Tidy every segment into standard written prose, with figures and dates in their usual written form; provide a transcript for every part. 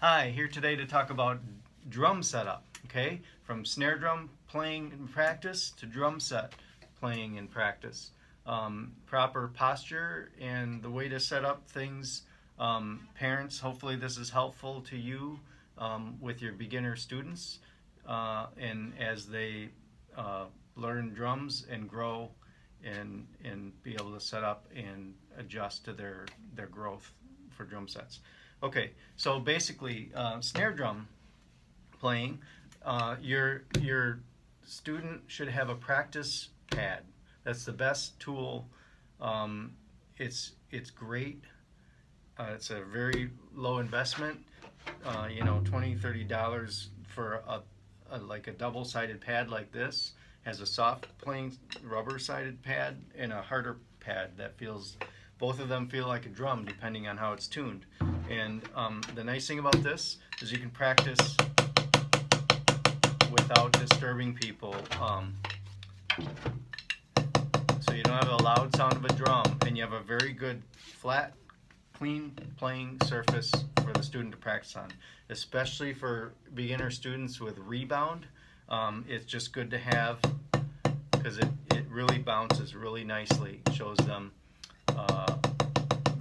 Hi, here today to talk about drum setup, okay? From snare drum playing in practice to drum set playing in practice. Proper posture and the way to set up things. Parents, hopefully this is helpful to you with your beginner students and as they learn drums and grow and be able to set up and adjust to their growth for drum sets. Okay, so basically, snare drum playing, your student should have a practice pad. That's the best tool. It's great. It's a very low investment. $20-$30 for like a double-sided pad like this. Has a soft playing rubber-sided pad and a harder pad that feels. Both of them feel like a drum depending on how it's tuned. And the nice thing about this is you can practice without disturbing people. So you don't have a loud sound of a drum, and you have a very good flat, clean playing surface for the student to practice on. Especially for beginner students with rebound, it's just good to have because it really bounces really nicely. Shows them,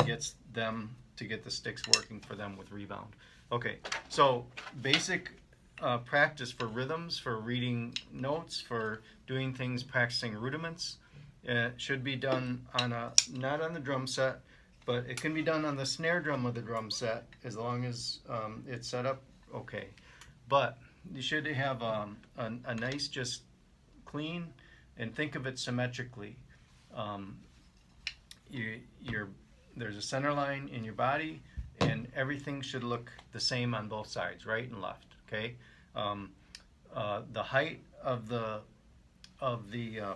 gets them to get the sticks working for them with rebound. Okay, so basic practice for rhythms, for reading notes, for doing things, practicing rudiments. Should be done on not on the drum set, but it can be done on the snare drum of the drum set as long as it's set up okay. But you should have a nice, just clean, and think of it symmetrically. There's a center line in your body, and everything should look the same on both sides, right and left. Okay. The height of the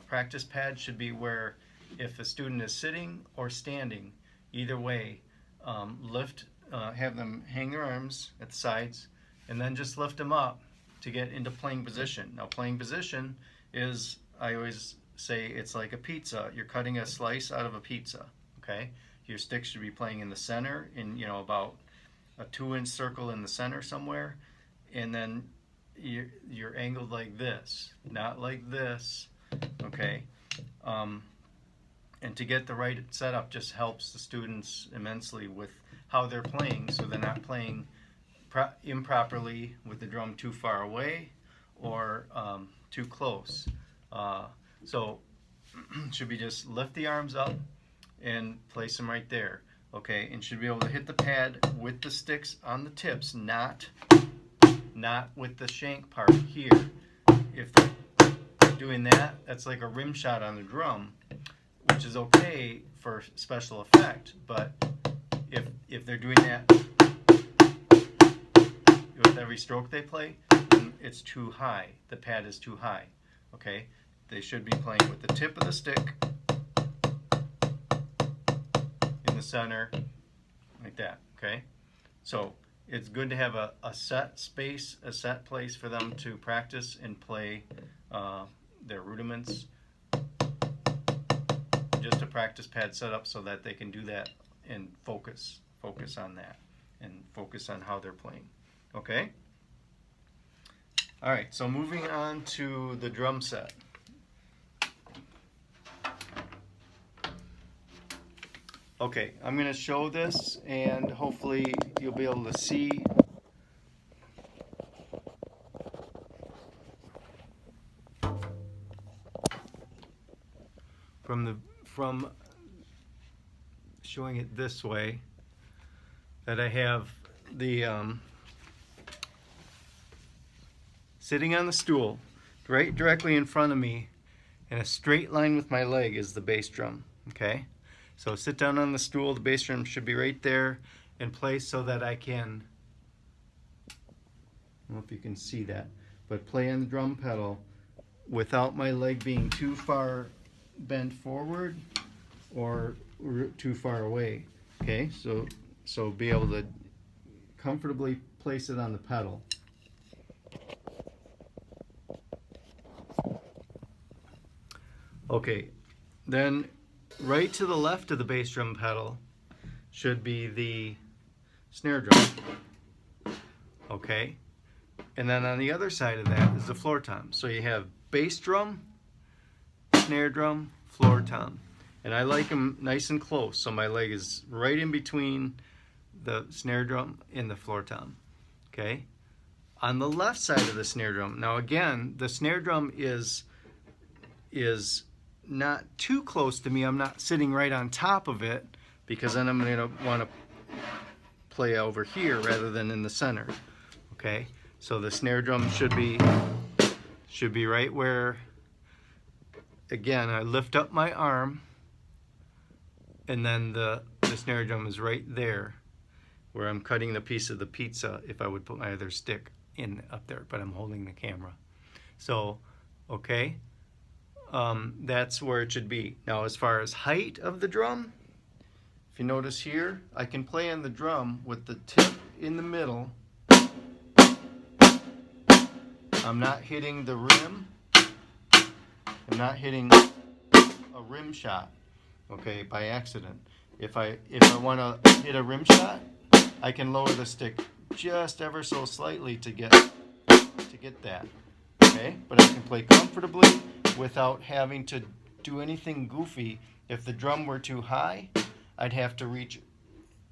practice pad should be where, if a student is sitting or standing, either way, have them hang their arms at the sides, and then just lift them up to get into playing position. Now, playing position is, I always say, it's like a pizza. You're cutting a slice out of a pizza. Okay. Your stick should be playing in the center, in about a 2-inch circle in the center somewhere, and then you're angled like this, not like this. Okay. And to get the right setup just helps the students immensely with how they're playing, so they're not playing improperly with the drum too far away or too close. So should be just lift the arms up and place them right there. Okay, and should be able to hit the pad with the sticks on the tips, not with the shank part here. If they're doing that, that's like a rim shot on the drum, which is okay for special effect, but if they're doing that with every stroke they play, then it's too high. The pad is too high. Okay, they should be playing with the tip of the stick in the center, like that. Okay, so it's good to have a set space, a set place for them to practice and play their rudiments. Just a practice pad set up so that they can do that and focus on that and focus on how they're playing. Okay? All right, so moving on to the drum set. Okay, I'm going to show this, and hopefully you'll be able to see. From showing it this way, that I have the sitting on the stool right directly in front of me, in a straight line with my leg is the bass drum. Okay, so sit down on the stool, the bass drum should be right there and placed so that I can, I don't know if you can see that, but play on the drum pedal without my leg being too far bent forward or too far away. Okay, so be able to comfortably place it on the pedal. Okay, then right to the left of the bass drum pedal should be the snare drum. okay? And then on the other side of that is the floor tom. So you have bass drum, snare drum, floor tom. And I like them nice and close, so my leg is right in between the snare drum and the floor tom, okay? On the left side of the snare drum, now again, the snare drum is not too close to me. I'm not sitting right on top of it, because then I'm going to want to play over here rather than in the center, okay? So the snare drum should be right where, again, I lift up my arm, and then the snare drum is right there where I'm cutting the piece of the pizza if I would put my other stick in up there, but I'm holding the camera. So, okay, that's where it should be. Now, as far as height of the drum, if you notice here, I can play on the drum with the tip in the middle. I'm not hitting the rim. I'm not hitting a rim shot, okay, by accident. If I want to hit a rim shot, I can lower the stick just ever so slightly to get that, okay? But I can play comfortably without having to do anything goofy. If the drum were too high, I'd have to reach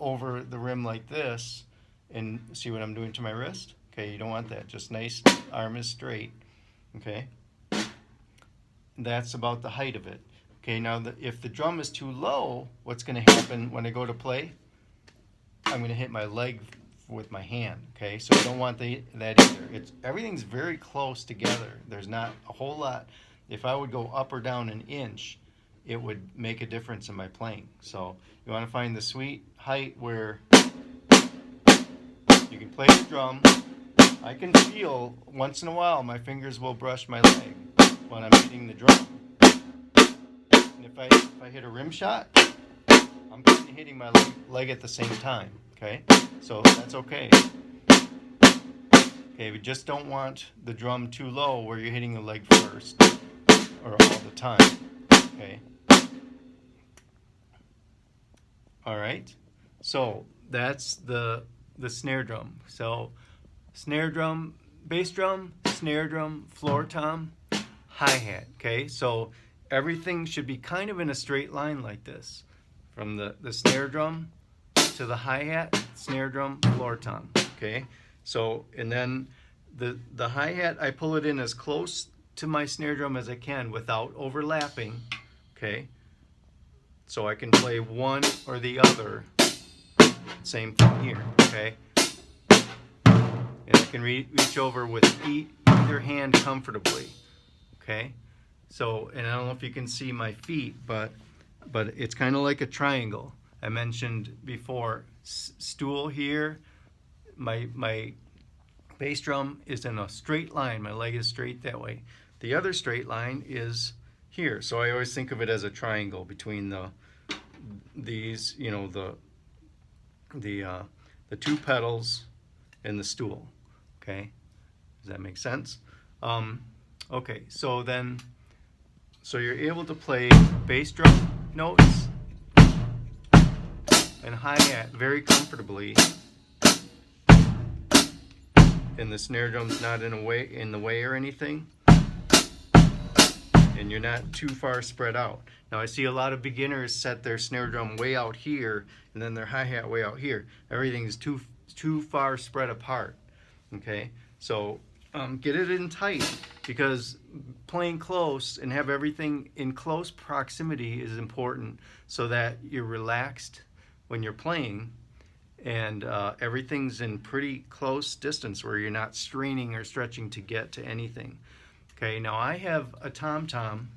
over the rim like this, and see what I'm doing to my wrist? Okay, you don't want that. Just nice, arm is straight, okay? That's about the height of it. Okay, now if the drum is too low, what's going to happen when I go to play? I'm going to hit my leg with my hand, okay? So I don't want that either. Everything's very close together. There's not a whole lot. If I would go up or down an inch, it would make a difference in my playing. So you want to find the sweet height where you can play the drum. I can feel, once in a while, my fingers will brush my leg when I'm hitting the drum. And if I hit a rim shot, I'm kind of hitting my leg at the same time, okay? So that's okay. Okay, we just don't want the drum too low where you're hitting the leg first, or all the time, okay? All right, so that's the snare drum. So snare drum, bass drum, snare drum, floor tom, hi-hat, okay? So everything should be kind of in a straight line like this. From the snare drum to the hi-hat, snare drum, floor tom, okay? So, and then the hi-hat, I pull it in as close to my snare drum as I can without overlapping, okay? So I can play one or the other. Same thing here, okay? And I can reach over with either hand comfortably, okay? So, and I don't know if you can see my feet, but it's kind of like a triangle. I mentioned before, stool here, my bass drum is in a straight line. My leg is straight that way. The other straight line is here. So I always think of it as a triangle between these, you know, the two pedals and the stool. Okay, does that make sense? Okay, so you're able to play bass drum notes and hi-hat very comfortably, and the snare drum's not in the way or anything, and you're not too far spread out. Now I see a lot of beginners set their snare drum way out here and then their hi-hat way out here. Everything's too far spread apart. Okay, so get it in tight, because playing close and have everything in close proximity is important, so that you're relaxed when you're playing, and everything's in pretty close distance where you're not straining or stretching to get to anything. Okay, now I have a tom-tom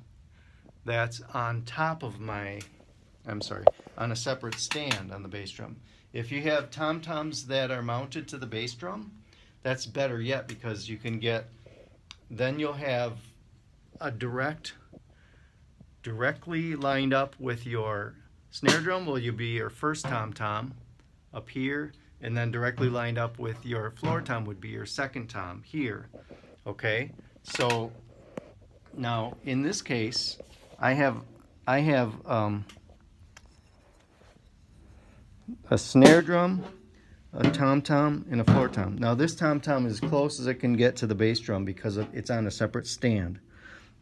that's on top of on a separate stand on the bass drum. If you have tom-toms that are mounted to the bass drum, that's better yet, because you can then you'll have a directly lined up with your snare drum will be your first tom-tom up here, and then directly lined up with your floor tom would be your second tom here. Okay, so now in this case, I have a snare drum, a tom-tom and a floor tom. Now this tom-tom is as close as it can get to the bass drum because it's on a separate stand,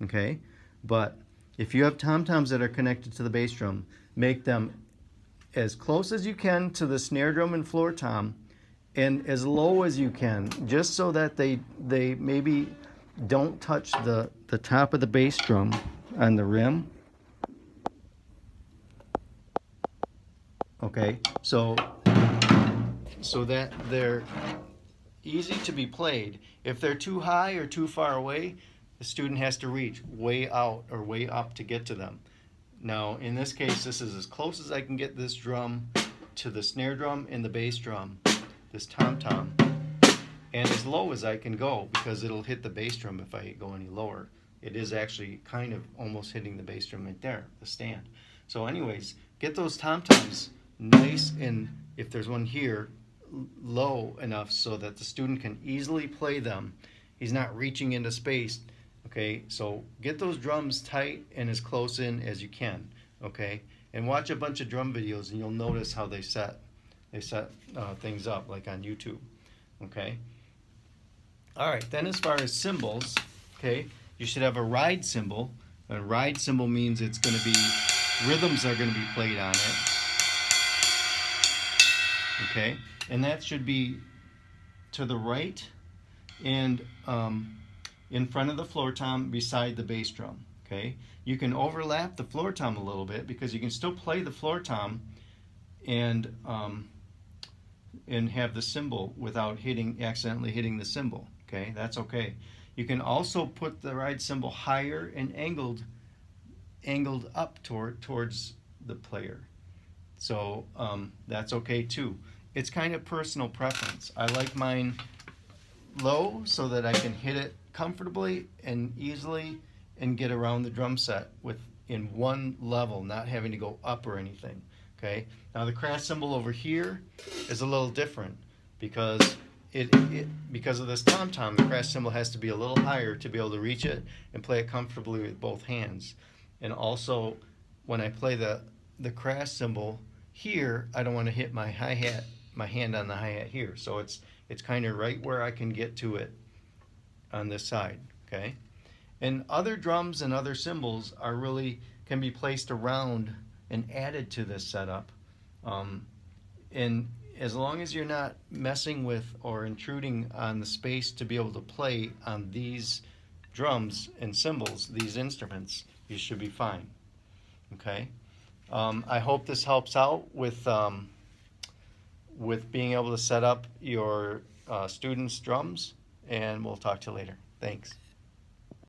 okay? But if you have tom-toms that are connected to the bass drum, make them as close as you can to the snare drum and floor tom, and as low as you can, just so that they maybe don't touch the top of the bass drum on the rim. Okay, so that they're easy to be played. If they're too high or too far away, the student has to reach way out or way up to get to them. Now, in this case, this is as close as I can get this drum to the snare drum and the bass drum, this tom-tom, and as low as I can go because it'll hit the bass drum if I go any lower. It is actually kind of almost hitting the bass drum right there, the stand. So anyways, get those tom-toms nice, and if there's one here, low enough so that the student can easily play them. He's not reaching into space. Okay, so get those drums tight and as close in as you can. Okay, and watch a bunch of drum videos and you'll notice how they set things up, like on YouTube. Okay. All right. Then as far as cymbals, okay, you should have a ride cymbal. A ride cymbal means it's going to be rhythms are going to be played on it. Okay, and that should be to the right and in front of the floor tom beside the bass drum. Okay, you can overlap the floor tom a little bit because you can still play the floor tom and have the cymbal without accidentally hitting the cymbal. Okay, that's okay. You can also put the ride cymbal higher and angled up towards the player. So that's okay too. It's kind of personal preference. I like mine low so that I can hit it comfortably and easily and get around the drum set in one level, not having to go up or anything. Okay. Now the crash cymbal over here is a little different because because of this tom-tom, the crash cymbal has to be a little higher to be able to reach it and play it comfortably with both hands. And also, when I play the crash cymbal here, I don't want to hit my hi-hat, my hand on the hi-hat here. So it's kind of right where I can get to it on this side, okay? And other drums and other cymbals can be placed around and added to this setup. And as long as you're not messing with or intruding on the space to be able to play on these drums and cymbals, these instruments, you should be fine, okay? I hope this helps out with being able to set up your students' drums, and we'll talk to you later. Thanks.